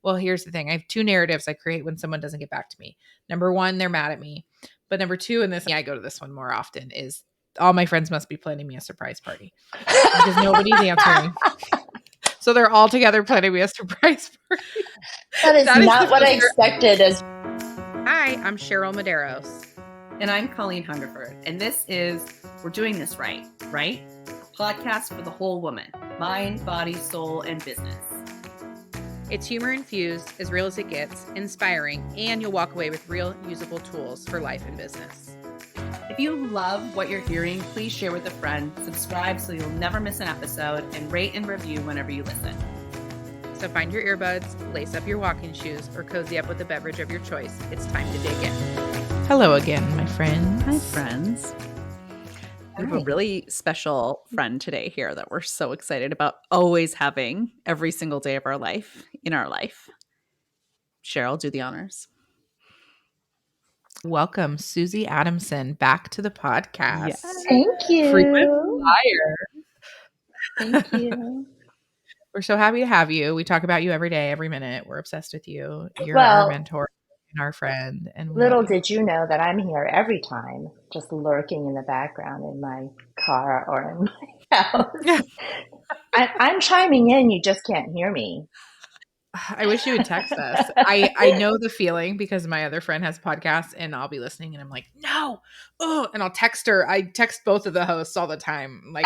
Well, here's the thing. I have two narratives I create when someone doesn't get back to me. Number one, they're mad at me. But number two, and this, I go to this one more often, is all my friends must be planning me a surprise party because nobody's answering. So they're all together planning me a surprise party. That is not what I expected. Hi, I'm Cheryl Medeiros. And I'm Colleen Hungerford. And this is We're Doing This Right? Podcast for the whole woman. Mind, body, soul, and business. It's humor infused, as real as it gets, inspiring, and you'll walk away with real usable tools for life and business. If you love what you're hearing, please share with a friend, subscribe so you'll never miss an episode, and rate and review whenever you listen. So find your earbuds, lace up your walking shoes, or cozy up with a beverage of your choice. It's time to dig in. Hello again, my friends. Hi, friends. We have a really special friend today here that we're so excited about always having every single day of our life in our life. Cheryl, do the honors. Welcome, Susie Adamson, back to the podcast. Yes. Thank you. Frequent flyer. Thank you. We're so happy to have you. We talk about you every day, every minute. We're obsessed with you. You're our mentor and our friend. And little did you know that I'm here every time, just lurking in the background in my car or in my house. I'm chiming in. You just can't hear me. I wish you would text us. I know the feeling because my other friend has podcasts and I'll be listening and I'm like, no. Oh, and I'll text her. I text both of the hosts all the time. Like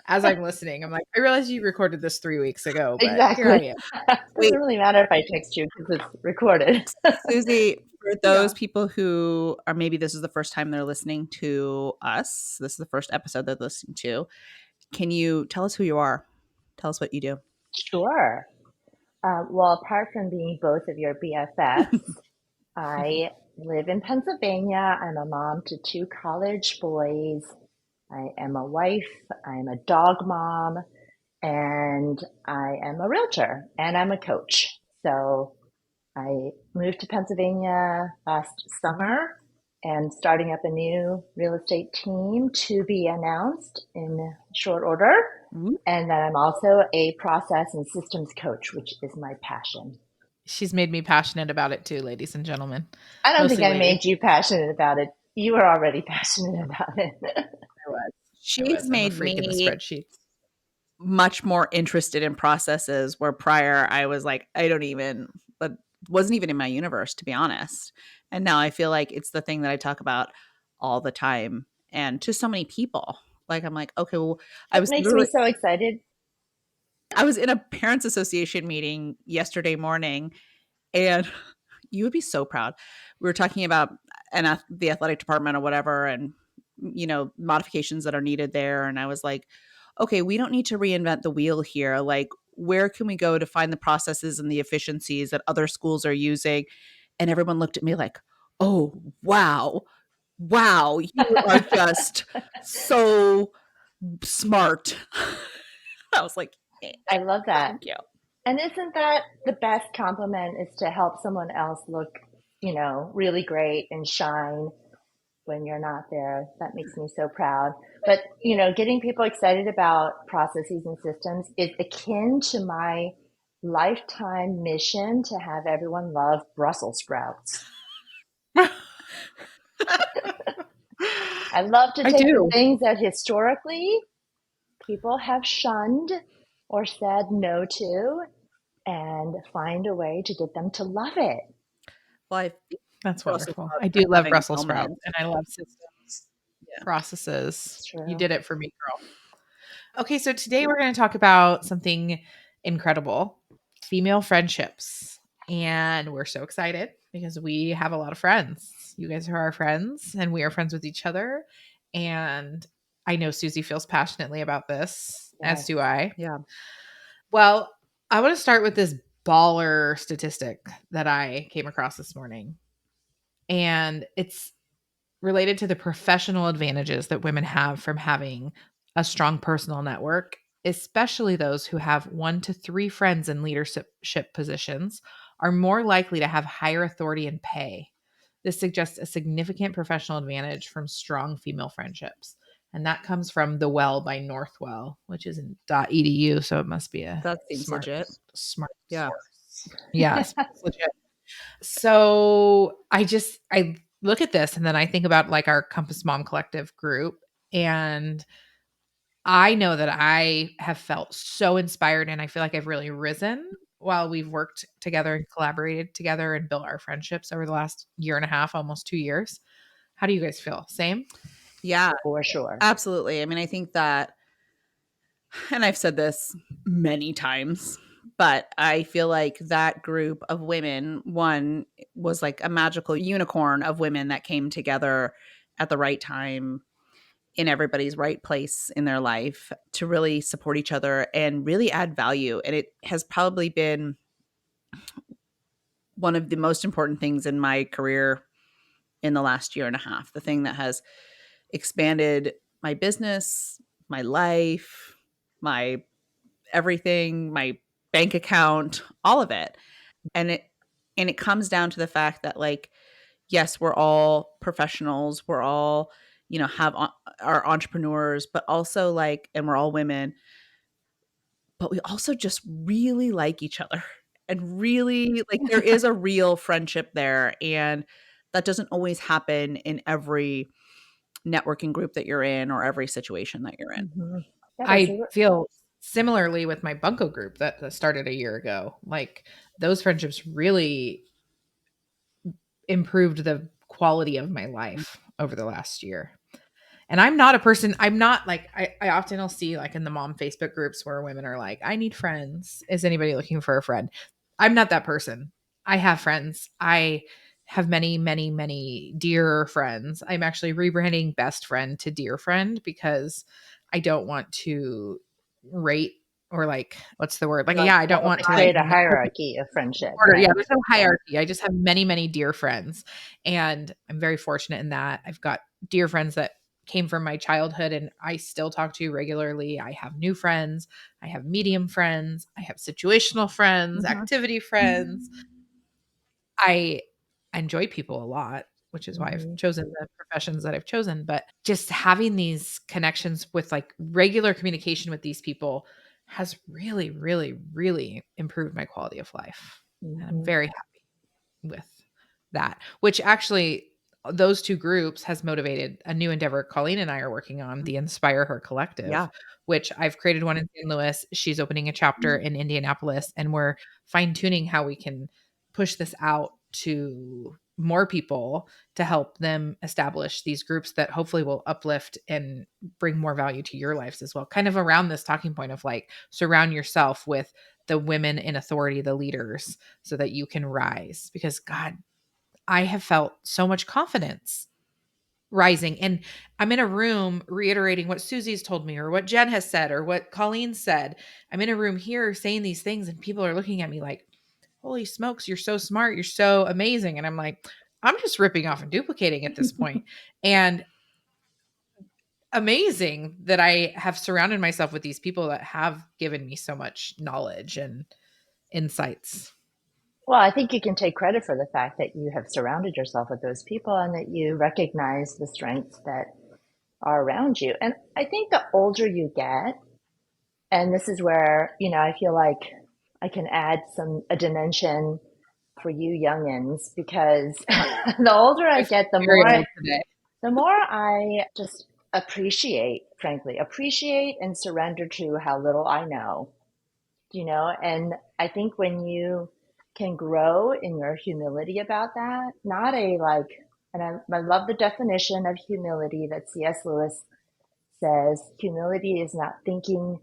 as I'm listening, I'm like, I realized you recorded this 3 weeks ago, but exactly. Here I am. It doesn't really matter if I text you because it's recorded. Susie, for those people who are maybe this is the first time they're listening to us, this is the first episode they're listening to. Can you tell us who you are? Tell us what you do. Sure. Well, apart from being both of your BFFs, I live in Pennsylvania. I'm a mom to 2 college boys. I am a wife. I'm a dog mom. And I am a realtor. And I'm a coach. So I moved to Pennsylvania last summer and starting up a new real estate team to be announced in short order. Mm-hmm. And then I'm also a process and systems coach, which is my passion. She's made me passionate about it too, ladies and gentlemen. I don't think I made you passionate about it. You were already passionate about it. I was. She's made me much more interested in processes where prior I was like, but wasn't even in my universe, to be honest. And now I feel like it's the thing that I talk about all the time and to so many people. Like, I'm like, okay, well, it makes me so excited. I was in a parents association meeting yesterday morning and you would be so proud. We were talking about the athletic department or whatever, and, modifications that are needed there. And I was like, okay, we don't need to reinvent the wheel here. Like, where can we go to find the processes and the efficiencies that other schools are using? And everyone looked at me like, oh, wow, you are just so smart. I was like, I love that. Thank you. And isn't that the best compliment, is to help someone else look, really great and shine when you're not there? That makes me so proud. But, getting people excited about processes and systems is akin to my lifetime mission to have everyone love Brussels sprouts. I love to take the things that historically people have shunned or said no to and find a way to get them to love it. Well, that's wonderful. I do love Brussels sprouts and I love systems, processes. You did it for me, girl. Okay, so today we're going to talk about something incredible, female friendships. And we're so excited because we have a lot of friends. You guys are our friends and we are friends with each other. And I know Susie feels passionately about this, as do I. Yeah. Well, I want to start with this baller statistic that I came across this morning. And it's related to the professional advantages that women have from having a strong personal network, especially those who have 1 to 3 friends in leadership positions are more likely to have higher authority and pay. This suggests a significant professional advantage from strong female friendships. And that comes from The Well by Northwell, which is in .edu, so it must be that seems legit. Smart yeah. source. Yeah, it's legit. So I look at this and then I think about like our Compass Mom Collective group, and I know that I have felt so inspired and I feel like I've really risen while we've worked together and collaborated together and built our friendships over the last year and a half, almost 2 years. How do you guys feel? Same? Yeah, For sure. absolutely. I mean, I think that, and I've said this many times, but I feel like that group of women, one, was like a magical unicorn of women that came together at the right time in everybody's right place in their life to really support each other and really add value. And it has probably been one of the most important things in my career in the last year and a half. The thing that has expanded my business, my life, my everything, my bank account, all of it. And it comes down to the fact that, like, yes, we're all professionals, we're all, have our entrepreneurs, but also, like, and we're all women, but we also just really like each other and really, like, there is a real friendship there, and that doesn't always happen in every networking group that you're in or every situation that you're in. Hmm. Yeah, that's I feel similarly with my Bunko group that started a year ago. Like those friendships really improved the quality of my life over the last year. And I'm not a person, I'm not like, I often will see like in the mom Facebook groups where women are like, I need friends. Is anybody looking for a friend? I'm not that person. I have friends. I have many, many, many dear friends. I'm actually rebranding best friend to dear friend because I don't want to rate or like, what's the word? Like, like yeah, I don't want to like create a hierarchy of friendship, order. Yeah, right? there's no Yeah. hierarchy. I just have many, many dear friends. And I'm very fortunate in that. I've got dear friends that came from my childhood and I still talk to regularly. I have new friends. I have medium friends. I have situational friends, Hmm. activity friends. I enjoy people a lot, which is why I've Hmm. chosen the professions that I've chosen. But just having these connections with like regular communication with these people has really, really, really improved my quality of life. And I'm Hmm. very with that, which actually those two groups has motivated a new endeavor Colleen and I are working on, the InspireHER collective, Yeah. which I've created one in St. Louis. She's opening a chapter in Indianapolis, and we're fine tuning how we can push this out to more people to help them establish these groups that hopefully will uplift and bring more value to your lives as well. Kind of around this talking point of like surround yourself with the women in authority, the leaders, so that you can rise. Because God, I have felt so much confidence rising. And I'm in a room reiterating what Susie's told me or what Jen has said or what Colleen said. I'm in a room here saying these things and people are looking at me like, holy smokes, you're so smart. You're so amazing. And I'm like, I'm just ripping off and duplicating at this point. And amazing that I have surrounded myself with these people that have given me so much knowledge and insights. Well, I think you can take credit for the fact that you have surrounded yourself with those people and that you recognize the strengths that are around you. And I think the older you get, and this is where, I feel like I can add a dimension for you youngins because the older I I feel get, very old today. the more I just appreciate and surrender to how little I know, and I think when you can grow in your humility about that, not a like, and I love the definition of humility that C.S. Lewis says humility is not thinking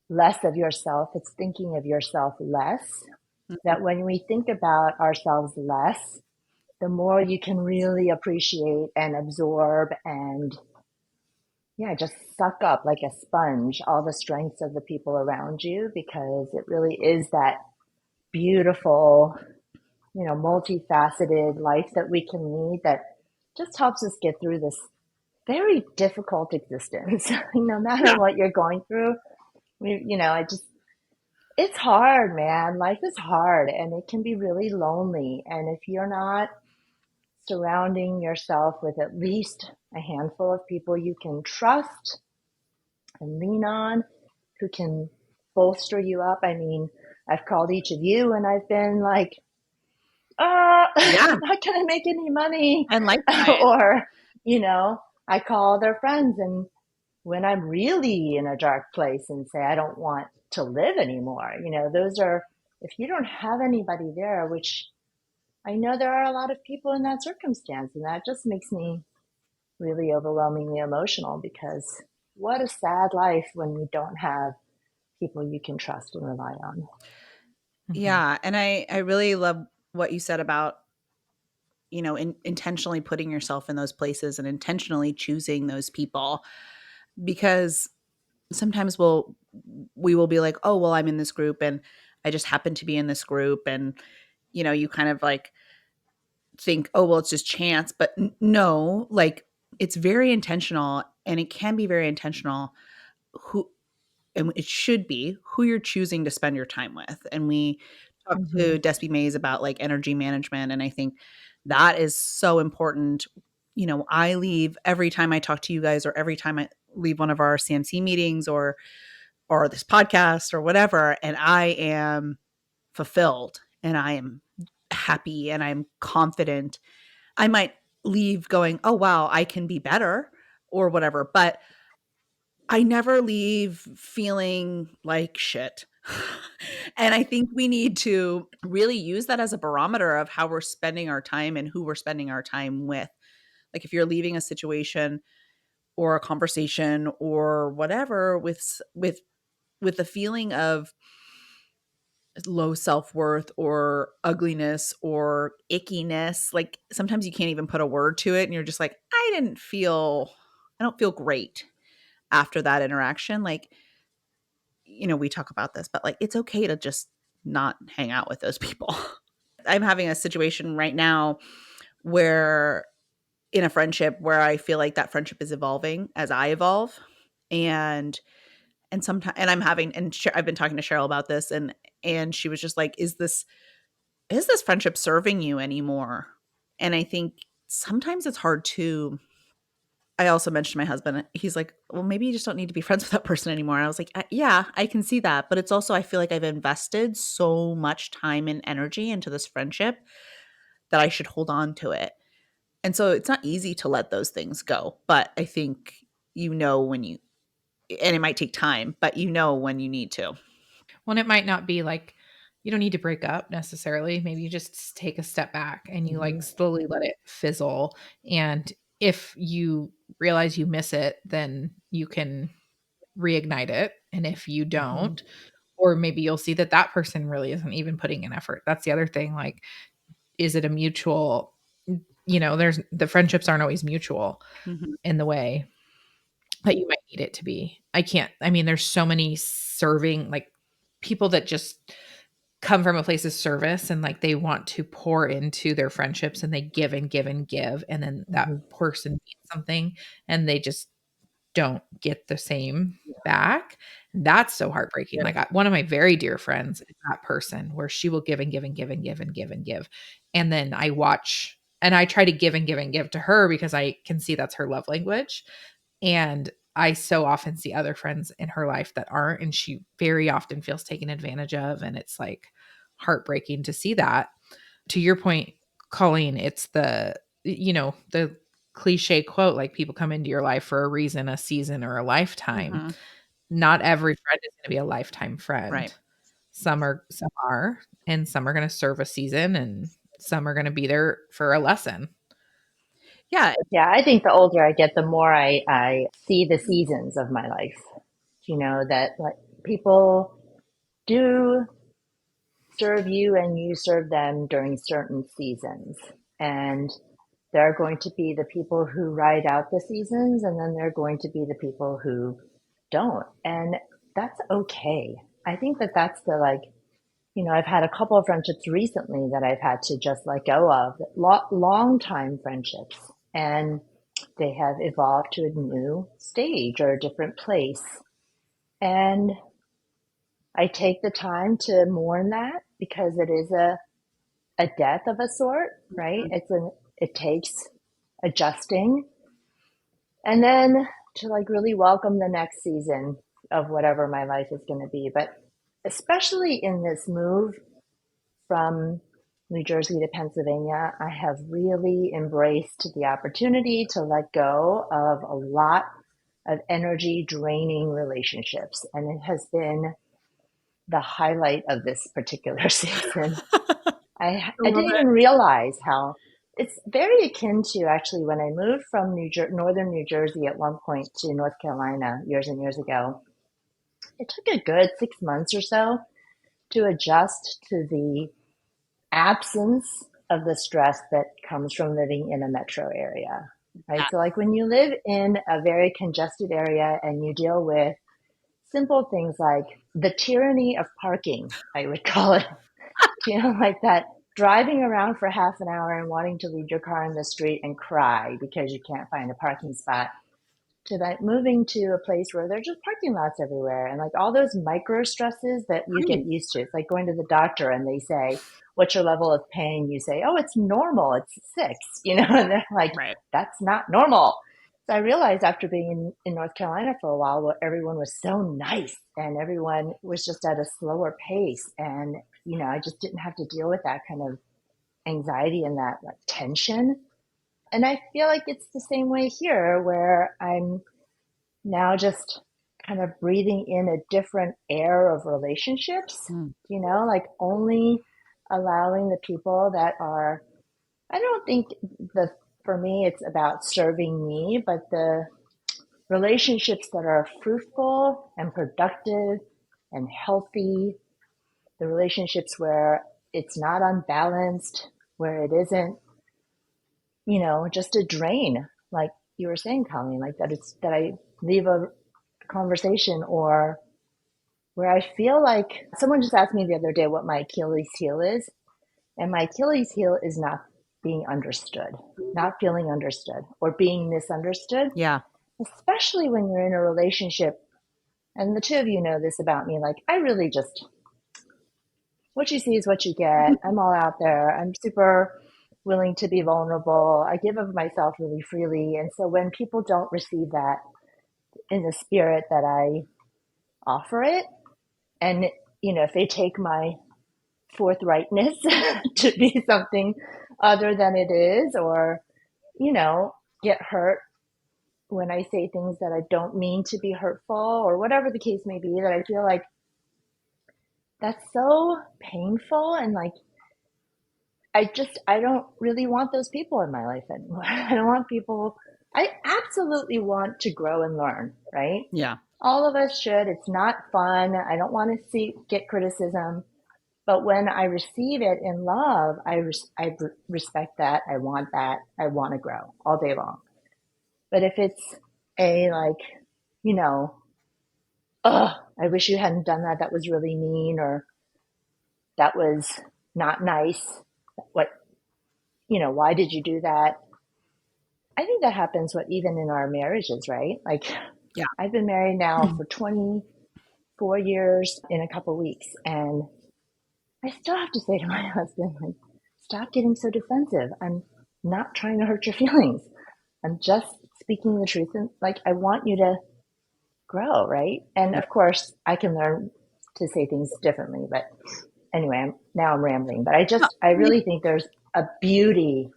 less of yourself, it's thinking of yourself less. Mhm. That when we think about ourselves less, the more you can really appreciate and absorb and, yeah, just suck up like a sponge all the strengths of the people around you because it really is that beautiful, multifaceted life that we can lead that just helps us get through this very difficult existence. No matter Yeah. what you're going through, it's hard, man. Life is hard and it can be really lonely. And if you're not surrounding yourself with at least a handful of people you can trust and lean on, who can bolster you up. I mean, I've called each of you and I've been like, Yeah. I'm not going to make any money. And likewise. Or, I call their friends and when I'm really in a dark place and say, I don't want to live anymore, those are, if you don't have anybody there, which I know there are a lot of people in that circumstance, and that just makes me really overwhelmingly emotional because what a sad life when you don't have people you can trust and rely on. Mhm. Yeah, and I really love what you said about, intentionally putting yourself in those places and intentionally choosing those people, because sometimes we will be like, "Oh, well, I'm in this group and I just happen to be in this group." And you kind of like think, "Oh, well, it's just chance." But no, like it's very intentional, and it can be very intentional who and it should be who you're choosing to spend your time with. And we talked to Mhm. Despy Mays about like energy management. And I think that is so important. I leave every time I talk to you guys, or every time I leave one of our CMC meetings, or this podcast or whatever, and I am fulfilled and I am happy and I'm confident. I might leave going, "Oh wow, I can be better," or whatever, but I never leave feeling like shit. And I think we need to really use that as a barometer of how we're spending our time and who we're spending our time with. Like if you're leaving a situation or a conversation or whatever with the feeling of low self-worth or ugliness or ickiness, like sometimes you can't even put a word to it and you're just like, I don't feel great after that interaction. Like, we talk about this, but like it's okay to just not hang out with those people. I'm having a situation right now where in a friendship where I feel like that friendship is evolving as I evolve. And sometimes and I'm having and I've been talking to Cheryl about this, and she was just like, is this friendship serving you anymore? And I think sometimes it's hard to I also mentioned to my husband, he's like, well, maybe you just don't need to be friends with that person anymore. And I was like, yeah, I can see that. But it's also, I feel like I've invested so much time and energy into this friendship that I should hold on to it. And so it's not easy to let those things go. But I think when and it might take time, but when you need to. Well, it might not be like you don't need to break up necessarily. Maybe you just take a step back and you like Mm-hmm. slowly let it fizzle. And if you realize you miss it, then you can reignite it. And if you Mm-hmm. don't, or maybe you'll see that that person really isn't even putting in effort. That's the other thing. Like, is it a mutual, there's the friendships aren't always mutual Mhm. in the way that you might need it to be. I mean, there's so many serving, like people that just come from a place of service and like they want to pour into their friendships and they give and give and give. And then that Mm-hmm. person needs something and they just don't get the same back. That's so heartbreaking. Like one of my very dear friends is that person where she will give and give and give and give and give and give. And then I watch and I try to give and give and give to her because I can see that's her love language. And I so often see other friends in her life that aren't, and she very often feels taken advantage of. And it's like heartbreaking to see that. To your point, Colleen, it's the cliche quote like people come into your life for a reason, a season, or a lifetime. Mhm. Not every friend is going to be a lifetime Right. friend. Some are, and some are going to serve a season, and some are going to be there for a lesson. Yeah. Yeah, I think the older I get, the more I see the seasons of my life. That like people do serve you and you serve them during certain seasons. And there are going to be the people who ride out the seasons, and then there are going to be the people who don't. And that's okay. I think that that's the like, I've had a couple of friendships recently that I've had to just let go of, long time friendships. And they have evolved to a new stage or a different place. And I take the time to mourn that because it is a death of a sort, right? It takes adjusting and then to like really welcome the next season of whatever my life is going to be. But especially in this move from New Jersey to Pennsylvania, I have really embraced the opportunity to let go of a lot of energy draining relationships. And it has been the highlight of this particular season. I love didn't it. even realize how it's very akin to actually when I moved from northern New Jersey at one point to North Carolina years and years ago. It took a good 6 months or so to adjust to the absence of the stress that comes from living in a metro area, right? So, like when you live in a very congested area and you deal with simple things like the tyranny of parking, I would call it, like that driving around for half an hour and wanting to leave your car in the street and cry because you can't find a parking spot, to like moving to a place where there's just parking lots everywhere and like all those micro stresses that you Right. get used to. It's like going to the doctor and they say, "What's your level of pain?" You say, "Oh, it's normal. It's 6," and they're like, Right. "That's not normal." So I realized after being in North Carolina for a while, where everyone was so nice and everyone was just at a slower pace. And, I just didn't have to deal with that kind of anxiety and that like tension. And I feel like it's the same way here where I'm now just kind of breathing in a different air of relationships, Mm. like only allowing the people that are, I don't think for me, it's about serving me, but the relationships that are fruitful and productive and healthy, the relationships where it's not unbalanced, where it isn't, just a drain, like you were saying, Colleen, like that I leave a conversation or where I feel like someone just asked me the other day what my Achilles heel is. And my Achilles heel is not being understood, not feeling understood, or being misunderstood, Yeah. especially when you're in a relationship. And the two of you know this about me. Like, I really just, what you see is what you get. I'm all out there. I'm super willing to be vulnerable. I give of myself really freely. And so when people don't receive that in the spirit that I offer it, and, if they take my forthrightness to be something other than it is, or, you know, get hurt when I say things that I don't mean to be hurtful, or whatever the case may be, that I feel like that's so painful. And like, I don't really want those people in my life anymore. I don't want people, I absolutely want to grow and learn, right? Yeah. All of us should. It's not fun. I don't want to get criticism. But when I receive it in love, I respect that. I want that. I want to grow all day long. But if it's a like, you know, oh, I wish you hadn't done that. That was really mean, or that was not nice. What, why did you do that? I think that happens even in our marriages, right? Like Yeah. I've been married now for 24 years in a couple weeks, and I still have to say to my husband, like, stop getting so defensive. I'm not trying to hurt your feelings. I'm just speaking the truth. And like, I want you to grow, right? And Yeah. of course, I can learn to say things differently. But anyway, now I'm rambling. But No, I really think there's a beauty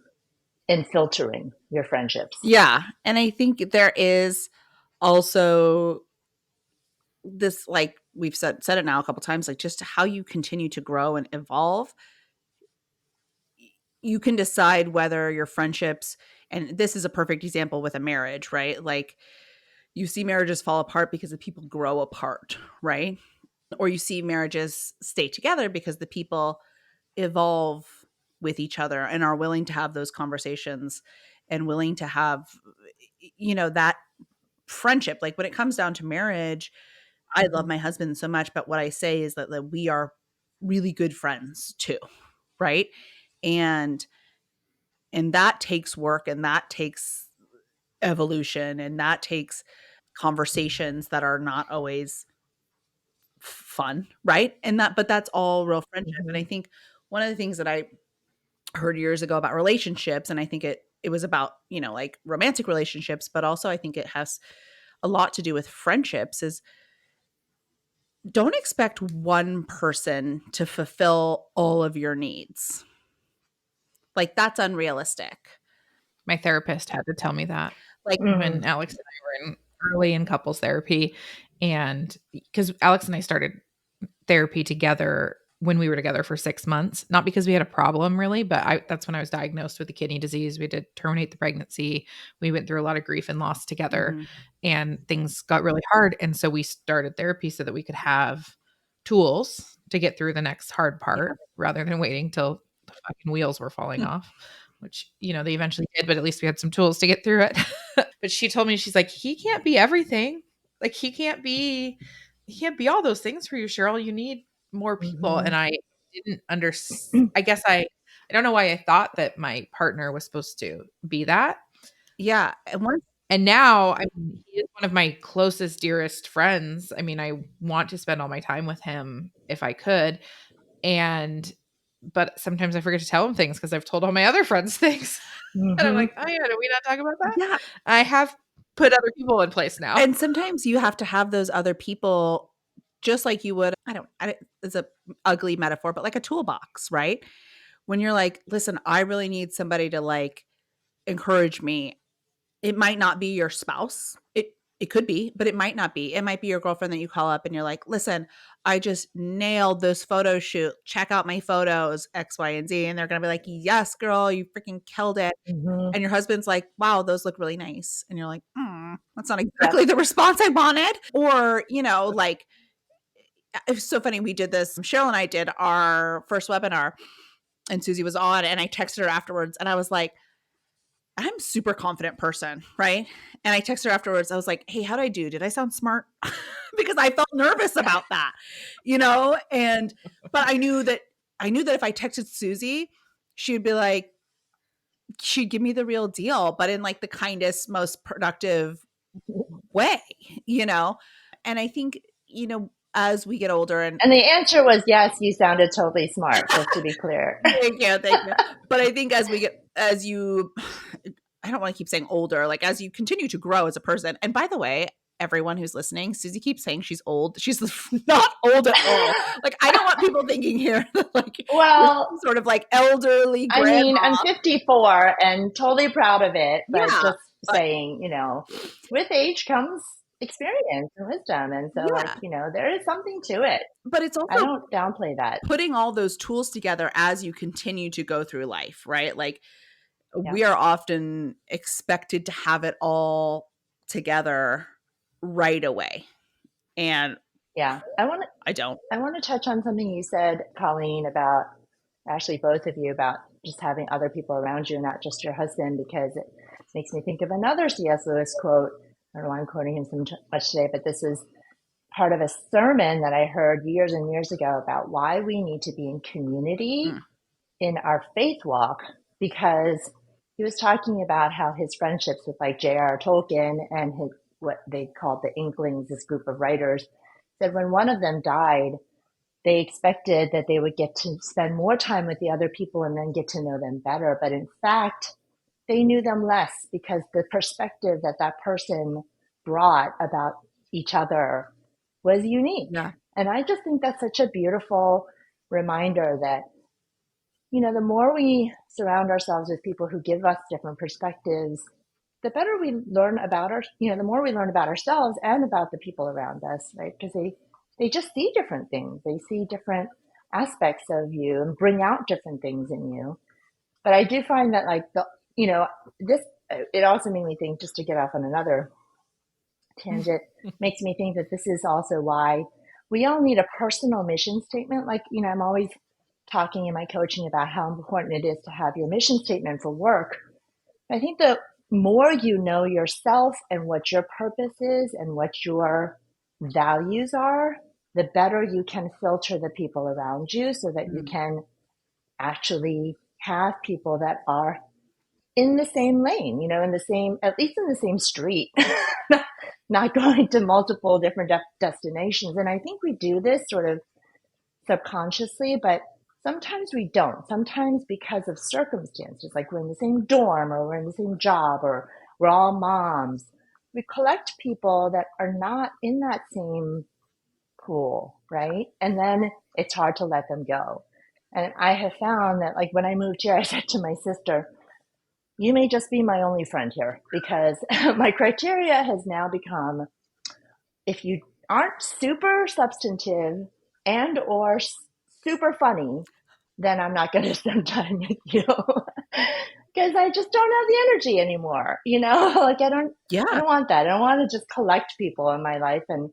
in filtering your friendships. yeah. And I think there is also this, like we've said it now a couple times, like just how you continue to grow and evolve. You can decide whether your friendships, and this is a perfect example with a marriage, right? Like you see marriages fall apart because the people grow apart, right? Or you see marriages stay together because the people evolve with each other and are willing to have those conversations and willing to have that friendship. Like when it comes down to marriage, I love Mm-hmm. my husband so much, but what I say is that we are really good friends too, right? And that takes work, and that takes evolution, and that takes conversations that are not always fun, right? And but that's all real friendship. And Mm-hmm. I think one of the things that I heard years ago about relationships, and I think it was about, like romantic relationships, but also I think it has a lot to do with friendships, is don't expect one person to fulfill all of your needs. Like, that's unrealistic. My therapist had to tell me that Like, when Alex and I were early in couples therapy. And because Alex and I started therapy together when we were together for 6 months, not because we had a problem really, but that's when I was diagnosed with the kidney disease. We did terminate the pregnancy. We went through a lot of grief and loss together, and things got really hard. And so we started therapy so that we could have tools to get through the next hard part rather than waiting till the fucking wheels were falling off, which, they eventually did, but at least we had some tools to get through it. But she told me, she's like, he can't be everything. Like he can't be all those things for you, Cheryl. You need more people. And I didn't understand. I guess I don't know why I thought that my partner was supposed to be that. yeah. And now, I mean, he is one of my closest, dearest friends. I mean, I want to spend all my time with him if I could. But sometimes I forget to tell him things because I've told all my other friends things. And I'm like, oh yeah, did we not talk about that? Yeah. I have put other people in place now. And sometimes you have to have those other people, just like you would, it's a ugly metaphor, but like a toolbox, right? When you're like, listen, I really need somebody to like encourage me. It might not be your spouse. It could be, but it might not be. It might be your girlfriend that you call up and you're like, listen, I just nailed this photo shoot. Check out my photos, X, Y, and Z. And they're going to be like, yes, girl, you freaking killed it. And your husband's like, wow, those look really nice. And you're like, that's not exactly the response I wanted. Or, like, it was so funny. We did this. Cheryl and I did our first webinar and Susie was on, and I texted her afterwards and I was like, I'm a super confident person, right? And I texted her afterwards. I was like, hey, how'd I do? Did I sound smart? Because I felt nervous about that, but I knew that if I texted Susie, she'd be like, she'd give me the real deal, but in like the kindest, most productive way, you know? And I think, as we get older And the answer was yes, you sounded totally smart, just to be clear. Thank you. But I think I don't want to keep saying older, like as you continue to grow as a person. And by the way, everyone who's listening, Susie keeps saying she's old. She's not old at all. Like, I don't want people thinking here that like, well, sort of like elderly grandma. I mean, I'm 54 and totally proud of it, but Yeah, just saying, with age comes experience and wisdom. And so there is something to it. But it's also, I don't downplay that. Putting all those tools together as you continue to go through life, right? Like, we are often expected to have it all together right away. And I don't. I want to touch on something you said, Colleen, about actually both of you, about just having other people around you, not just your husband, because it makes me think of another C.S. Lewis quote. I don't know why I'm quoting him so much today, but this is part of a sermon that I heard years and years ago about why we need to be in community in our faith walk, because he was talking about how his friendships with like J.R.R. Tolkien and his, what they called the Inklings, this group of writers, said when one of them died, they expected that they would get to spend more time with the other people and then get to know them better. But in fact, they knew them less because the perspective that that person brought about each other was unique. Yeah. And I just think that's such a beautiful reminder that, the more we surround ourselves with people who give us different perspectives, the better we learn about the more we learn about ourselves and about the people around us, right? Because they just see different things. They see different aspects of you and bring out different things in you. But I do find that it also made me think, just to get off on another tangent, makes me think that this is also why we all need a personal mission statement. Like, I'm always talking in my coaching about how important it is to have your mission statement for work. I think the more you know yourself and what your purpose is and what your values are, the better you can filter the people around you so that you can actually have people that are in the same lane, at least in the same street, not going to multiple different destinations. And I think we do this sort of subconsciously, but sometimes we don't. Sometimes because of circumstances, like we're in the same dorm or we're in the same job or we're all moms, we collect people that are not in that same cool, right? And then it's hard to let them go. And I have found that, like, when I moved here, I said to my sister, you may just be my only friend here because my criteria has now become, if you aren't super substantive and or super funny, then I'm not going to spend time with you because I just don't have the energy anymore. Like I Yeah. don't want that. I don't want to just collect people in my life and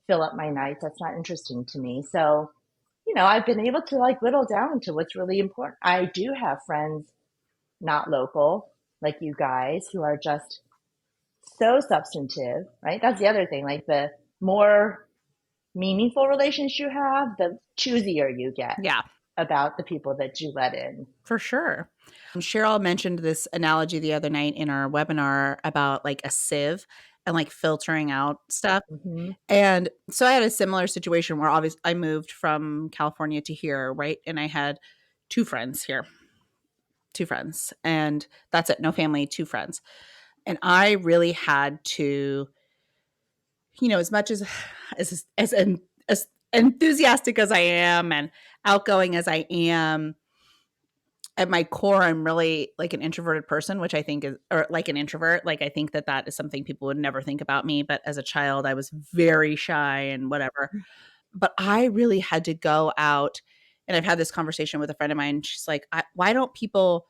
fill up my nights. That's not interesting to me. So, I've been able to like whittle down to what's really important. I do have friends not local like you guys who are just so substantive, right? That's the other thing. Like the more meaningful relations you have, the choosier you get Yeah. about the people that you let in. For sure. Cheryl mentioned this analogy the other night in our webinar about like a sieve and like filtering out stuff. Mm-hmm. And so I had a similar situation where obviously I moved from California to here, right? And I had two friends here, two friends, and that's it. No family, two friends. And I really had to, as much as enthusiastic as I am and outgoing as I am, at my core, I'm really like an introverted person, which I think is, or like an introvert. Like, I think that that is something people would never think about me. But as a child, I was very shy and whatever. But I really had to go out, and I've had this conversation with a friend of mine. She's like, why don't people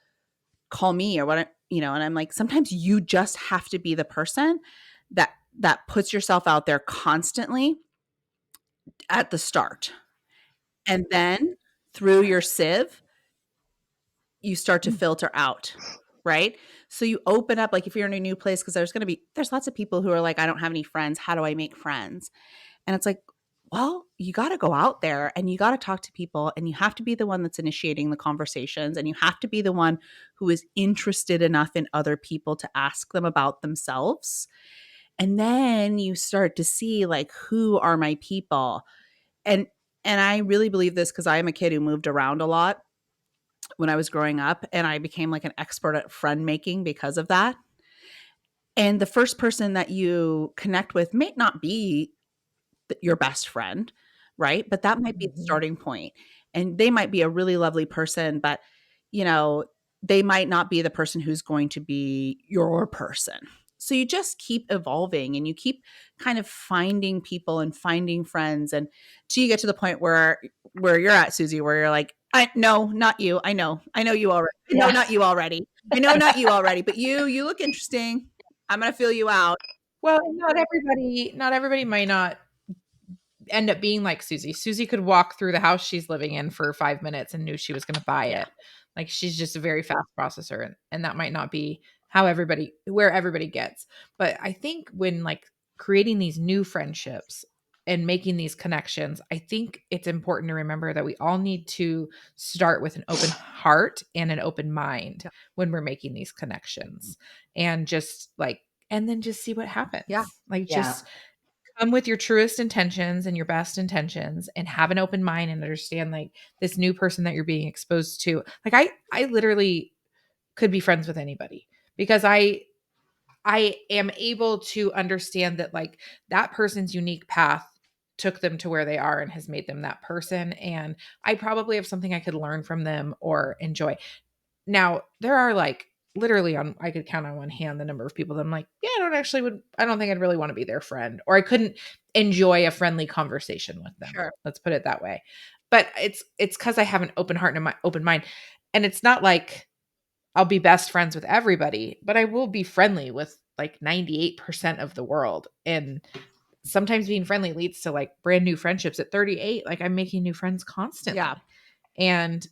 call me or what, and I'm like, sometimes you just have to be the person that puts yourself out there constantly at the start. And then through your sieve, you start to filter out, right? So you open up, like if you're in a new place, because there's lots of people who are like, I don't have any friends. How do I make friends? And it's like, well, you got to go out there and you got to talk to people, and you have to be the one that's initiating the conversations, and you have to be the one who is interested enough in other people to ask them about themselves. And then you start to see like, who are my people? And I really believe this because I'm a kid who moved around a lot when I was growing up, and I became like an expert at friend making because of that. And the first person that you connect with may not be your best friend, right? But that might be the Mm-hmm. starting point. And they might be a really lovely person, but you know, they might not be the person who's going to be your person. So you just keep evolving and you keep kind of finding people and finding friends, and till you get to the point where you're at, Susie, where you're like, no, not you. I know you already. I know not Yes. you already. I know not you already, but you look interesting. I'm gonna fill you out. Well, not everybody might not end up being like Susie. Susie could walk through the house she's living in for 5 minutes and knew she was going to buy Yeah. it. Like she's just a very fast processor, and that might not be how everybody where everybody gets. But I think when like creating these new friendships and making these connections, I think it's important to remember that we all need to start with an open heart and an open mind Yeah. when we're making these connections, and just like and then just see what Yeah. happens. Like Yeah. just come with your truest intentions and your best intentions and have an open mind and understand like this new person that you're being exposed to. Like I literally could be friends with anybody because I am able to understand that like that person's unique path took them to where they are and has made them that person, and I probably have something I could learn from them or enjoy. Now, there are like literally on I could count on one hand the number of people that I'm like, yeah, I don't think I'd really want to be their friend, or I couldn't enjoy a friendly conversation with them. Sure. Let's put it that way. But it's cuz I have an open heart and an open mind. And it's not like I'll be best friends with everybody, but I will be friendly with like 98% of the world. And sometimes being friendly leads to like brand new friendships at 38. Like I'm making new friends Yeah. constantly. And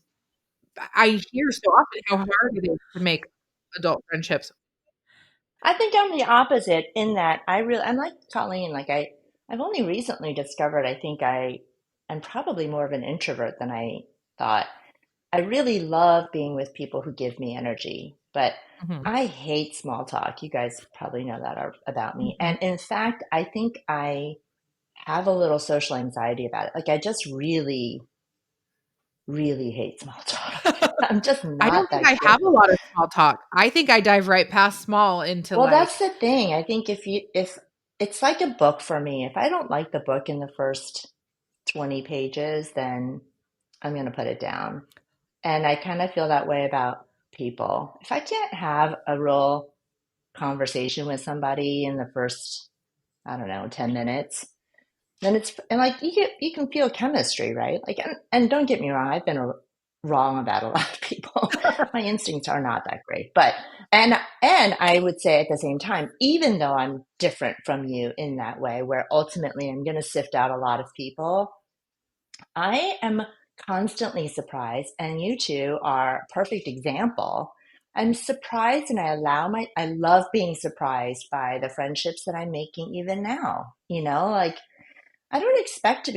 I hear so often how hard it is to make adult friendships. I think I'm the opposite in that I'm like Colleen, like I've only recently discovered I think I'm probably more of an introvert than I thought. I really love being with people who give me energy, but Mhm, I hate small talk. You guys probably know that about me. mhm. And in fact, I think I have a little social anxiety about it. Like I just really, really hate small talk. I'm just I not don't think that I good. have a lot of small talk. I think I dive right past small into Well, like, that's the thing. I think if it's like a book for me, if I don't like the book in the first 20 pages, then I'm going to put it down. And I kind of feel that way about people. If I can't have a real conversation with somebody in the first, I don't know, 10 minutes, then it's, and like you can feel chemistry, right? Like, and don't get me wrong, I've been wrong about a lot of people. My instincts are not that great, but, and I would say at the same time, even though I'm different from you in that way, where ultimately I'm going to sift out a lot of people, I am constantly surprised, and you two are a perfect example. I'm surprised and I love being surprised by the friendships that I'm making even now. Like I don't expect to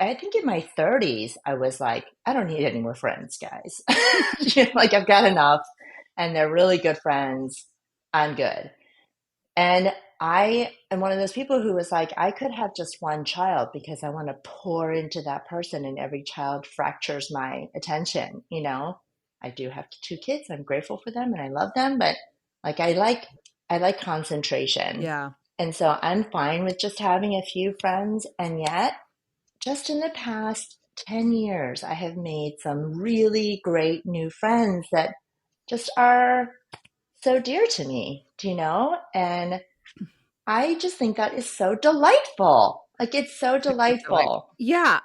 I think in my 30s, I was like, I don't need any more friends, guys. Like I've got enough and they're really good friends. I'm good. And I am one of those people who was like, I could have just one child because I want to pour into that person, and every child fractures my attention. I do have two kids. I'm grateful for them and I love them, but like I like concentration. Yeah. And so I'm fine with just having a few friends. And yet, just in the past 10 years, I have made some really great new friends that just are so dear to me. And I just think that is so delightful. Like it's so delightful. Yeah.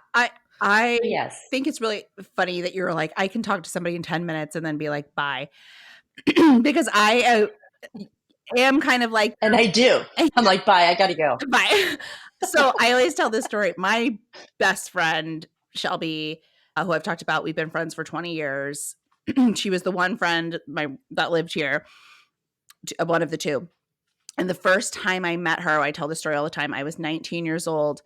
I So yes. think it's really funny that you're like, I can talk to somebody in 10 minutes and then be like, bye. Because I am kind of like, And I do. I'm like, bye, I gotta go. bye. So I always tell this story. My best friend, Shelby, who I've talked about, we've been friends for 20 years. She was the one friend that lived here, one of the two. And the first time I met her, I tell this story all the time. I was 19 years old.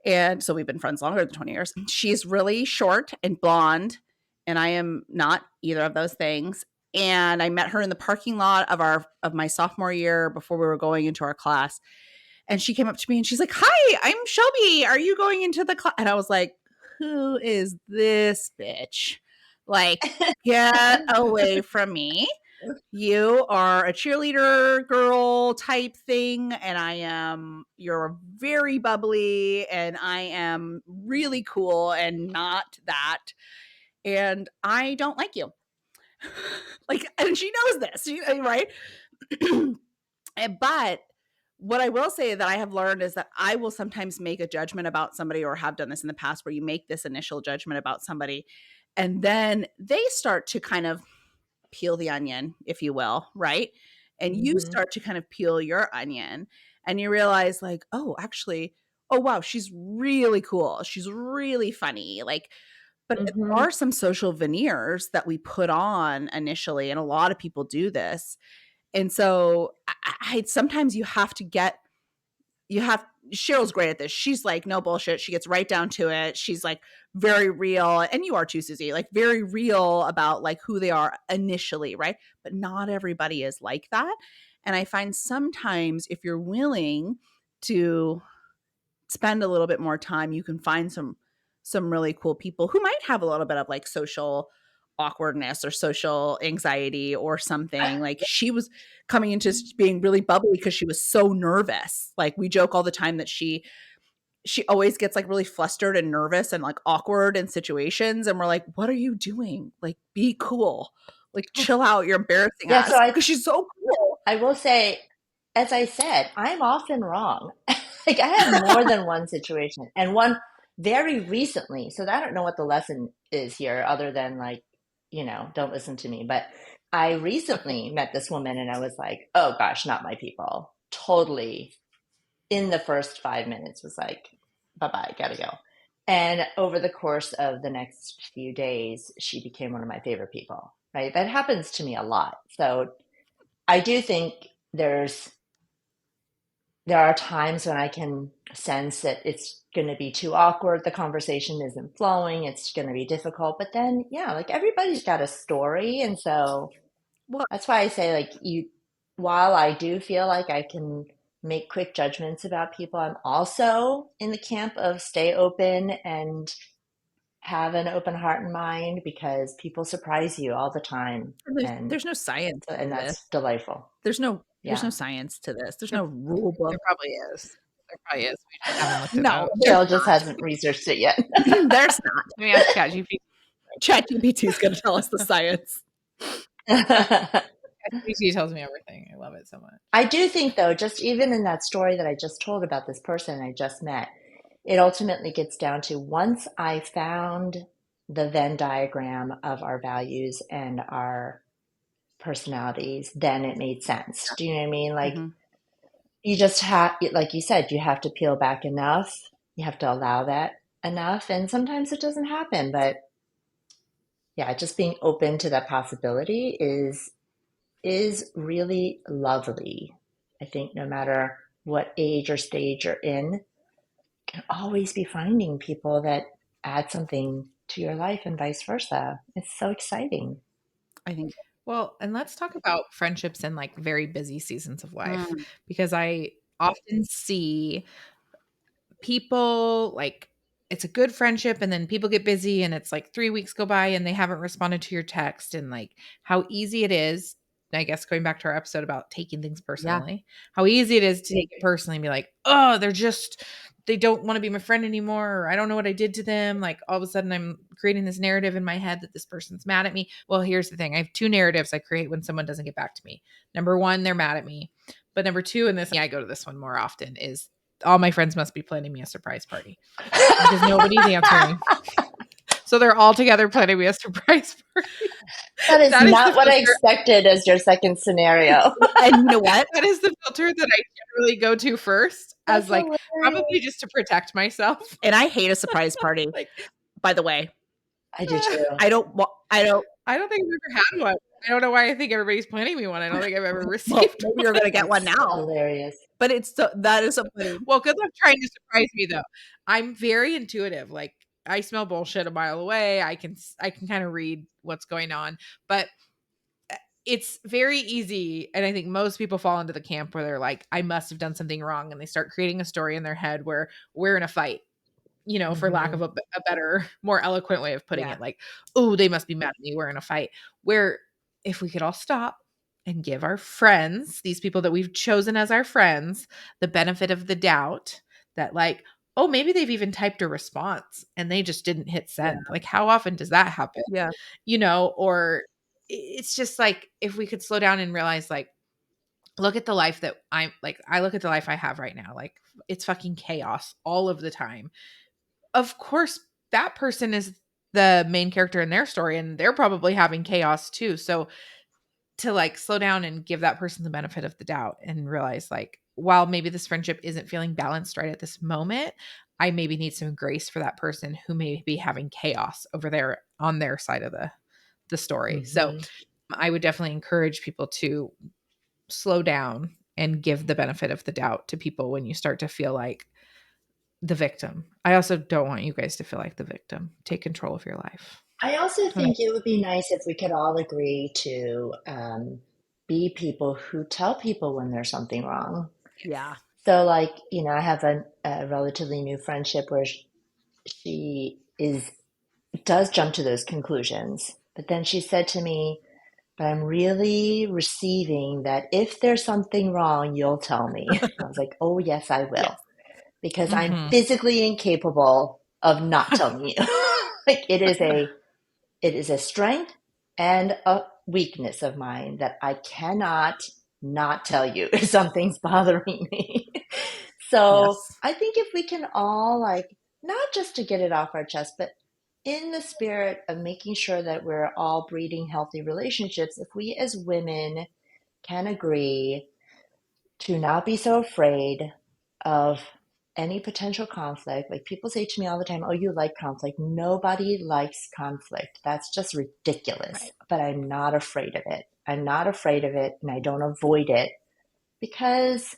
And so we've been friends longer than 20 years. She's really short and blonde, and I am not either of those things. And I met her in the parking lot of my sophomore year before we were going into our class. And she came up to me and she's like, "Hi, I'm Shelby. Are you going into the class?" And I was like, "Who is this bitch? Like, get away from me. You are a cheerleader girl type thing, and you're very bubbly, and I am really cool and not that. And I don't like you." Like, and she knows this, right? But what I will say that I have learned is that I will sometimes make a judgment about somebody, or have done this in the past, where you make this initial judgment about somebody, and then they start to kind of peel the onion, if you will, right? And you Hmm. start to kind of peel your onion, and you realize, like, oh, actually, oh, wow, she's really cool. She's really funny. Like, but there Hmm. are some social veneers that we put on initially, and a lot of people do this. And so sometimes you have Cheryl's great at this. She's like, no bullshit. She gets right down to it. She's like very real. And you are too, Susie, like very real about like who they are initially, right? But not everybody is like that. And I find sometimes if you're willing to spend a little bit more time, you can find some really cool people who might have a little bit of like social awkwardness or social anxiety or something. Like she was coming into being really bubbly because she was so nervous. Like we joke all the time that she always gets like really flustered and nervous and like awkward in situations, and we're like, what are you doing? Like be cool. Like chill out, you're embarrassing Yeah, so us, I because she's so cool. I will say, as I said, I'm often wrong. Like I have more than one situation, and one very recently. So I don't know what the lesson is here, other than like, don't listen to me. But I recently met this woman, and I was like, oh gosh, not my people. Totally, in the first 5 minutes, was like, bye bye, gotta go. And over the course of the next few days, she became one of my favorite people. Right, that happens to me a lot. So I do think there's there are times when I can sense that it's going to be too awkward. The conversation isn't flowing. It's going to be difficult. But then, yeah, like everybody's got a story. And so Well, that's why I say, like, while I do feel like I can make quick judgments about people, I'm also in the camp of stay open and have an open heart and mind, because people surprise you all the time. And, there's no science to and this. that's delightful. There's no Yeah. science to this. There's There no rule book. there probably is. There probably is. We just haven't looked it No, up. there's Jill just hasn't researched it yet. there's not. Let me ask ChatGPT. ChatGPT is going to tell us the science. ChatGPT tells me everything. I love it so much. I do think, though, just even in that story that I just told about this person I just met, it ultimately gets down to once I found the Venn diagram of our values and our personalities, then it made sense. Do you know what I mean? Like, Mhm. you just have, like you said, you have to peel back enough. You have to allow that enough. And sometimes it doesn't happen. But yeah, just being open to that possibility is really lovely. I think no matter what age or stage you're in, you can always be finding people that add something to your life and vice versa. It's so exciting. I think. Well, and let's talk about friendships in like very busy seasons of life Mm, because I often see people like it's a good friendship and then people get busy and it's like 3 weeks go by and they haven't responded to your text and like how easy it is. I guess going back to our episode about taking things yeah. personally, how easy it is to take it personally and be like, oh, they don't want to be my friend anymore. Or I don't know what I did to them. Like all of a sudden I'm creating this narrative in my head that this person's mad at me. Well, here's the thing. I have two narratives I create when someone doesn't get back to me. Number one, they're mad at me. But number two, and this, I go to this one more often, is all my friends must be planning me a surprise party because nobody's answering. So they're all together planning me a surprise party. That is That is the not what I filter. expected as your second scenario. And you know what? That is the filter that I generally go to first That's as like hilarious. probably just to protect myself. And I hate a surprise party. Like By the way, I do too. I don't. I don't. I don't think I've ever had one. I don't know why I think everybody's planning me one. I don't think I've ever Well, received maybe one. you're going to get one That's now. hilarious. But it's so, that is so funny. Well, good luck trying to surprise me though. I'm very intuitive. Like I smell bullshit a mile away. I can kind of read what's going on, but it's very easy. And I think most people fall into the camp where they're like, I must have done something wrong. And they start creating a story in their head where we're in a fight, for lack of Mhm. a better, more eloquent way of putting Yeah. it. Like, oh, they must be mad at me. We're in a fight. Where if we could all stop and give our friends, these people that we've chosen as our friends, the benefit of the doubt that, like, oh, maybe they've even typed a response and they just didn't hit Yeah. send. Like, how often does that happen? Yeah. Or it's just like if we could slow down and realize, like, look at the life that I look at the life I have right now. Like, it's fucking chaos all of the time. Of course, that person is the main character in their story and they're probably having chaos too. So to like slow down and give that person the benefit of the doubt and realize, like, while maybe this friendship isn't feeling balanced right at this moment, I maybe need some grace for that person who may be having chaos over there on their side of the story. So Mhm. I would definitely encourage people to slow down and give the benefit of the doubt to people when you start to feel like the victim. I also don't want you guys to feel like the victim. Take control of your life. I also Okay. think it would be nice if we could all agree to be people who tell people when there's something wrong. Yeah. So, like, I have a relatively new friendship where she does jump to those conclusions. But then she said to me, but I'm really receiving that if there's something wrong, you'll tell me. I was like, oh, yes, I Yes. will, because I'm Mhm. physically incapable of not telling you. Like, it is a strength and a weakness of mine that I cannot not tell you if something's bothering me. So Yes. I think if we can all, like, not just to get it off our chest, but in the spirit of making sure that we're all breeding healthy relationships, if we as women can agree to not be so afraid of any potential conflict. Like, people say to me all the time, oh, you like conflict. Nobody likes conflict. That's just ridiculous. Right. But I'm not afraid of it. I'm not afraid of it, and I don't avoid it because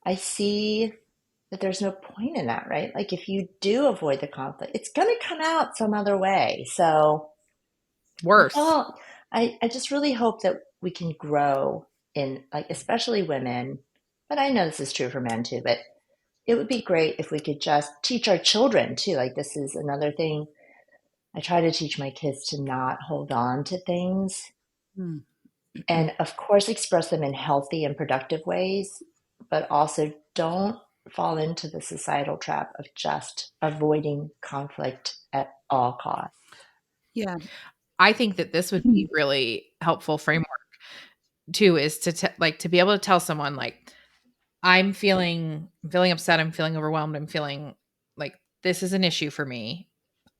I see that there's no point in that, right? Like, if you do avoid the conflict, it's going to come out some other way. So let's Worse. all, I just really hope that we can grow in, like, especially women, but I know this is true for men too, but it would be great if we could just teach our children too. Like, this is another thing. I try to teach my kids to not hold on to things Mm. and, of course, express them in healthy and productive ways, but also don't fall into the societal trap of just avoiding conflict at all costs. Yeah. I think that this would be really helpful framework too, is to like to be able to tell someone like, I'm feeling upset, I'm feeling overwhelmed, I'm feeling like this is an issue for me.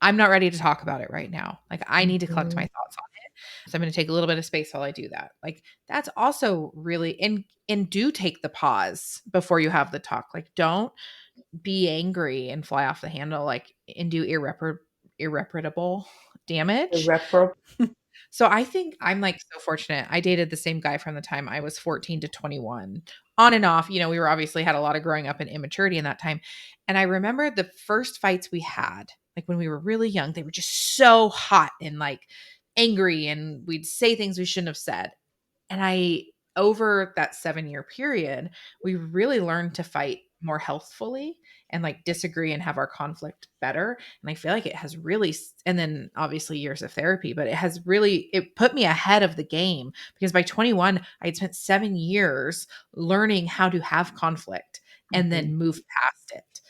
I'm not ready to talk about it right now. Like I need to collect my Mhm. thoughts on it. So I'm going to take a little bit of space while I do that. Like that's also really and do take the pause before you have the talk. Like don't be angry and fly off the handle like and do irreparable damage. Irreparable. So I think I'm like so fortunate. I dated the same guy from the time I was 14 to 21. On and off, you know, we were obviously had a lot of growing up and immaturity in that time. And I remember the first fights we had, like when we were really young, they were just so hot and like angry and we'd say things we shouldn't have said. And I over that 7-year period, we really learned to fight more healthfully and like disagree and have our conflict better. And I feel like it has really and then obviously years of therapy, but it put me ahead of the game because by 21, I had spent 7 years learning how to have conflict and Mhm. then move past it.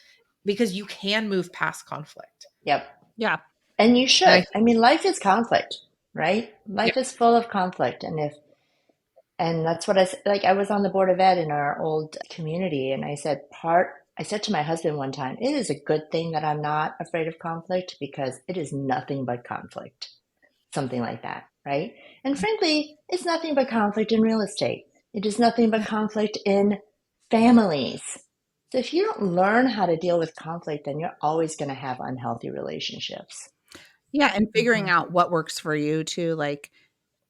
Because you can move past conflict. Yep. Yeah. And you And I should. think I mean, life is conflict, right? yeah. Life is full of conflict. And that's what like I was on the board of ed in our old community, and I said to my husband one time, it is a good thing that I'm not afraid of conflict because it is nothing but conflict. Something like that, right? And frankly, it's nothing but conflict in real estate. It is nothing but conflict in families. So if you don't learn how to deal with conflict, then you're always going to have unhealthy relationships. Yeah, and figuring Mhm. out what works for you too, like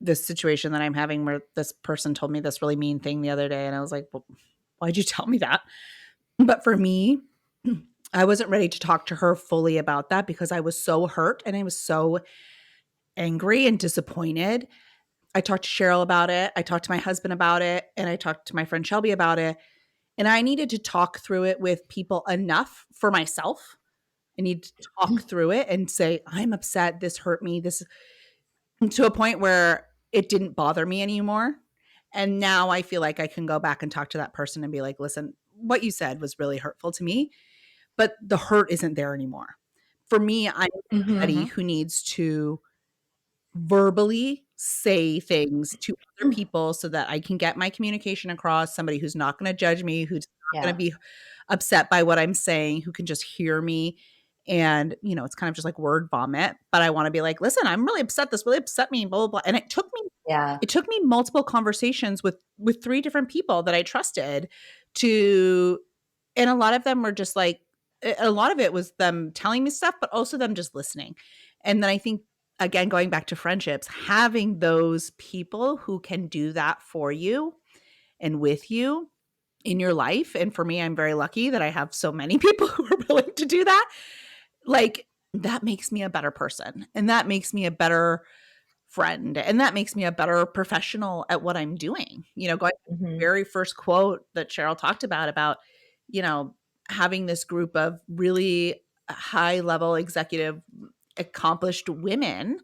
this situation that I'm having where this person told me this really mean thing the other day, and I was like, "Well, why'd you tell me that?" But for me, I wasn't ready to talk to her fully about that because I was so hurt and I was so angry and disappointed. I talked to Cheryl about it, I talked to my husband about it, and I talked to my friend Shelby about it, and I needed to talk through it with people enough for myself. I need to talk through it and say, "I'm upset, this hurt me, this," to a point where it didn't bother me anymore. And now I feel like I can go back and talk to that person and be like, "Listen, what you said was really hurtful to me, but the hurt isn't there anymore." For me, I'm Mm-hmm. somebody Mhm. who needs to verbally say things to other people so that I can get my communication across, somebody who's not going to judge me, who's not going Yeah. to be upset by what I'm saying, who can just hear me. And, it's kind of just like word vomit, but I want to be like, "Listen, I'm really upset. This really upset me, blah, blah, blah." And Yeah. it took me multiple conversations with 3 different people that I trusted to, and a lot of them were just like, a lot of it was them telling me stuff, but also them just listening. And then I think, again, going back to friendships, having those people who can do that for you and with you in your life. And for me, I'm very lucky that I have so many people who are willing to do that. Like, that makes me a better person, and that makes me a better friend, and that makes me a better professional at what I'm doing. Going to the Mm-hmm. very first quote that Cheryl talked about, you know, having this group of really high level executive accomplished women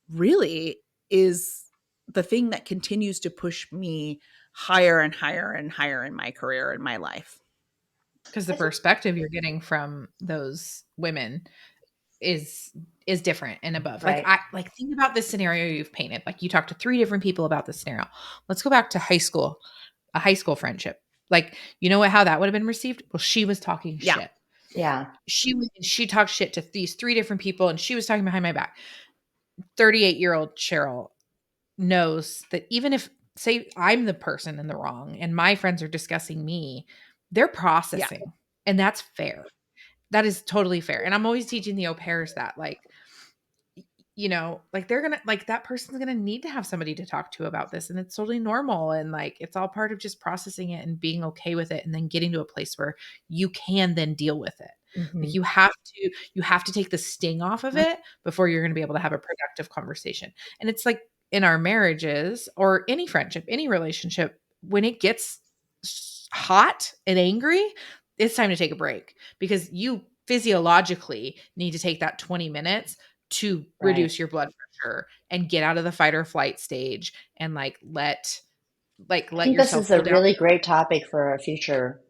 really is the thing that continues to push me higher and higher and higher in my career and my life. Because the I think, perspective you're getting from those women is is different and above. Like right. I like think about this scenario you've painted. Like you talked to 3 different people about this scenario. Let's go back to high school, a high school friendship. Like, you know what how that would have been received? Well, she was talking Yeah. shit. Yeah. She talked shit to these 3 different people and she was talking behind my back. 38-year-old Cheryl knows that even if say I'm the person in the wrong and my friends are discussing me, they're Yeah. processing. And that's fair. That is totally fair. And I'm always teaching the au pairs that like like they're gonna like that person's gonna need to have somebody to talk to about this. And it's totally normal. And like it's all part of just processing it and being okay with it and then getting to a place where you can then deal with it. Mm-hmm. Like you have to take the sting off of it before you're gonna be able to have a productive conversation. And it's like in our marriages or any friendship, any relationship, when it gets hot and angry, it's time to take a break because you physiologically need to take that 20 minutes to Right. reduce your blood pressure and get out of the fight or flight stage and I let think this yourself is a cool down. really great topic for a future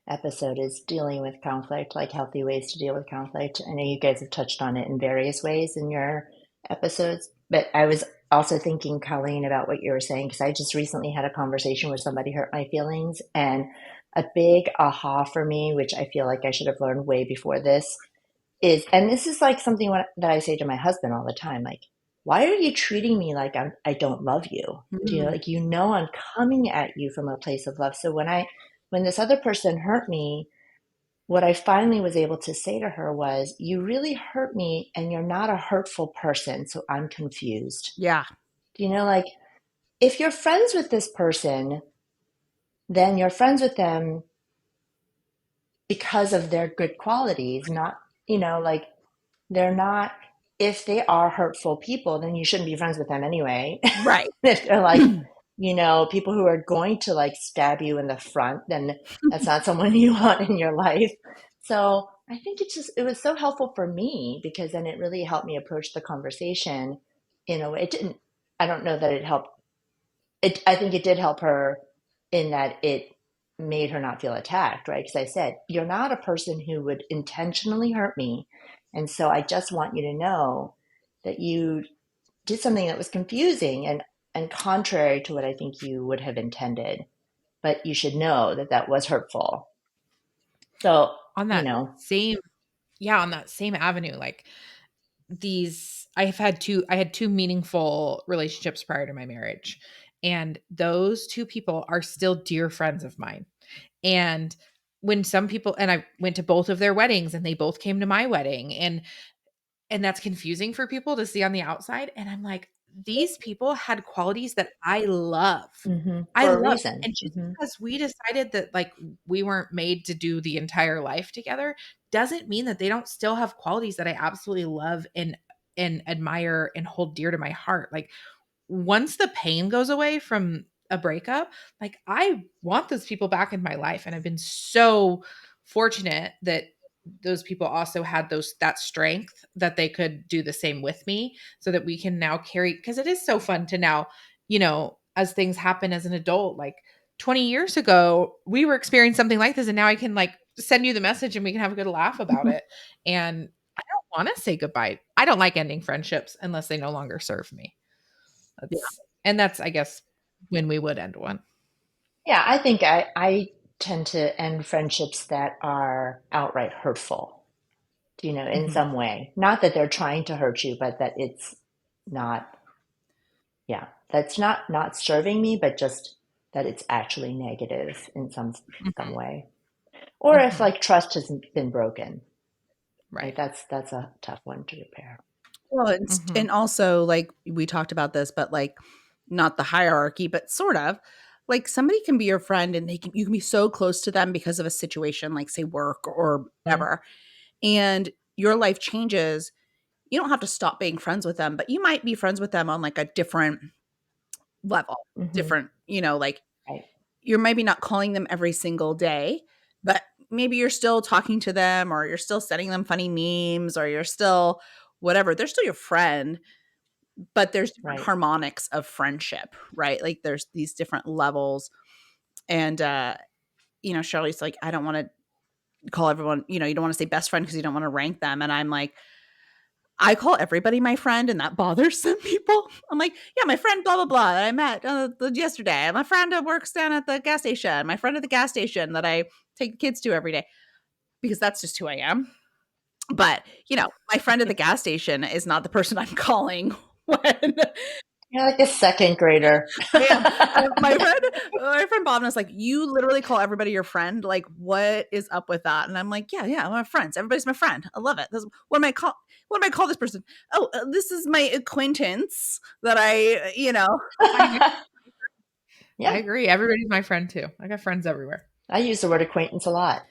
episode is dealing with conflict, like healthy ways to deal with conflict. I know you guys have touched on it in various ways in your episodes, but I was also thinking, Colleen, about what you were saying, because I just recently had a conversation where somebody hurt my feelings. And a big aha for me, which I feel like I should have learned way before this, is, and this is like something that I say to my husband all the time, like, why are you treating me like I don't love you? Do you know, Mm. like, I'm coming at you from a place of love. So when this other person hurt me, what I finally was able to say to her was, you really hurt me and you're not a hurtful person, so I'm confused. Yeah. Like, if you're friends with this person, then you're friends with them because of their good qualities, not, like, they're not, if they are hurtful people, then you shouldn't be friends with them anyway. Right. If they're like, people who are going to like stab you in the front, then that's not someone you want in your life. So I think it was so helpful for me, because then it really helped me approach the conversation in a way. It didn't, I don't know that it helped. I think it did help her in that it made her not feel attacked, right? Because I said, you're not a person who would intentionally hurt me. And so I just want you to know that you did something that was confusing and contrary to what I think you would have intended. But you should know that that was hurtful. So, On that same on that same avenue, like, I had two meaningful relationships prior to my marriage, and those two people are still dear friends of mine. And when some people, and I went to both of their weddings and they both came to my wedding, and that's confusing for people to see on the outside, and I'm like, these people had qualities that I love. I for a love, reason. and just because we decided that, like, we weren't made to do the entire life together doesn't mean that they don't still have qualities that I absolutely love and admire and hold dear to my heart. Like, once the pain goes away from a breakup, like, I want those people back in my life. And I've been so fortunate that those people also had that strength that they could do the same with me, so that we can now carry, because it is so fun to now, as things happen as an adult, like 20 years ago, we were experiencing something like this, and now I can, like, send you the message and we can have a good laugh about it. And I don't want to say goodbye. I don't like ending friendships unless they no longer serve me. Yeah. That's, I guess, when we would end one. Yeah, I think I tend to end friendships that are outright hurtful, in Mhm. some way. Not that they're trying to hurt you, but that it's not, yeah, that's not serving me, but just that it's actually negative in some Mhm. way. Or if Mhm. like trust has been broken, right? Right. That's a tough one to repair. Well, and Mhm. and also, like, we talked about this, but, like, not the hierarchy, but sort of. Like, somebody can be your friend and you can be so close to them because of a situation, like, say, work or Mhm. whatever, and your life changes. You don't have to stop being friends with them, but you might be friends with them on, like, a different level, Mhm. different, like, Right. you're maybe not calling them every single day, but maybe you're still talking to them, or you're still sending them funny memes, or you're still whatever. They're still your friend, but there's different Right. harmonics of friendship, right? Like, there's these different levels. And Shirley's like, I don't want to call everyone, you don't want to say best friend because you don't want to rank them. And I'm like, I call everybody my friend, and that bothers some people. I'm like, yeah, my friend blah blah blah that I met yesterday, my friend who works down at the gas station, my friend at the gas station that I take the kids to every day, because that's just who I am. But my friend at the gas station is not the person I'm calling when You're like a second grader. I am. My friend Bob was like, "You literally call everybody your friend. Like, what is up with that?" And I'm like, "Yeah, my friends. Everybody's my friend. I love it. What am I call? What do I call this person? Oh, this is my acquaintance that I agree. I Yeah, agree. Everybody's my friend too. I got friends everywhere. I use the word acquaintance a lot.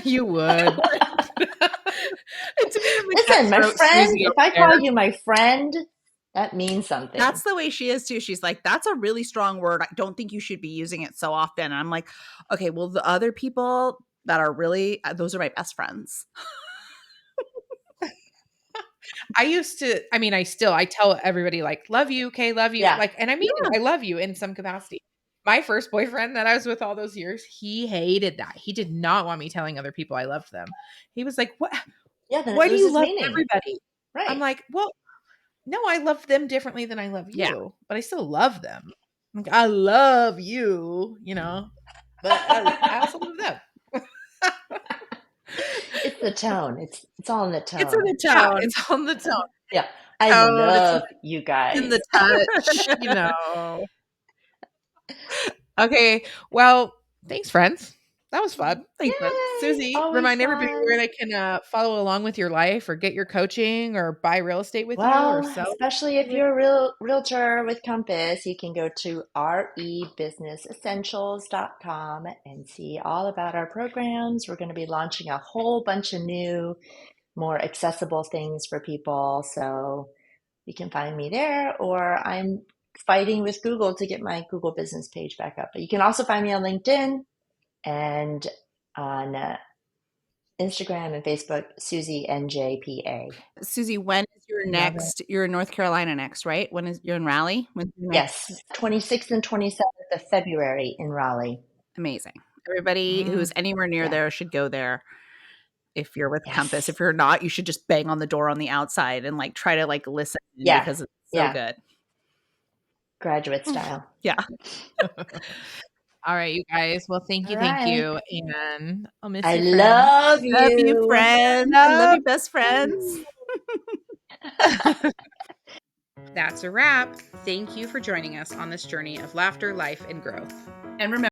You would. And to me, I'm like, Listen, my Cutthroat friend, Susie if over I there. call you my friend, that means something. that's the way she is too. She's like, "That's a really strong word. I don't think you should be using it so often." And I'm like, "Okay, well, the other people that are really those are my best friends." I tell everybody, like, love you, okay, love you. Yeah. Like, and I mean it. I love you in some capacity. My first boyfriend that I was with all those years, he hated that. He did not want me telling other people I loved them. He was like, "What? Yeah, then it Why do you loses love meaning. everybody?" I'm Right. like, "Well, no, I love them differently than I love Yeah. you, but I still love them. Like, I love you, but I also love them." It's the tone. It's all in the It's in tone. the Yeah, tone. it's on the tone. Yeah. I Tone, it's love you in guys. the touch. Okay, well, thanks, friends. That was fun. Thanks, friends. Yay! Susie, Always remind everybody fun. where they can follow along with your life or get your coaching or buy real estate with you or Well, sell real especially estate if with you're a realtor with Compass, you can go to rebusinessessentials.com and see all about our programs. We're going to be launching a whole bunch of new, more accessible things for people. So you can find me there, or I'm fighting with Google to get my Google business page back up. But you can also find me on LinkedIn and on Instagram and Facebook, Susie NJPA. Susie, when is your Love it. next? You're in North Carolina next, right? When is you're in Raleigh? When's your next? Yes, 26th and 27th of February in Raleigh. Amazing. Everybody who's Mm. anywhere near Yeah. there should go there. If you're with Compass, Yes. if you're not, you should just bang on the door on the outside and like try to like listen in Yeah. because it's so Yeah. good. Graduate style. Yeah. All right, you guys. Well, thank All you, thank right. you, and I'll miss I you, friends. love Love you, you. friends. I love Love you, best friends. you. That's a wrap. Thank you for joining us on this journey of laughter, life, and growth. And remember,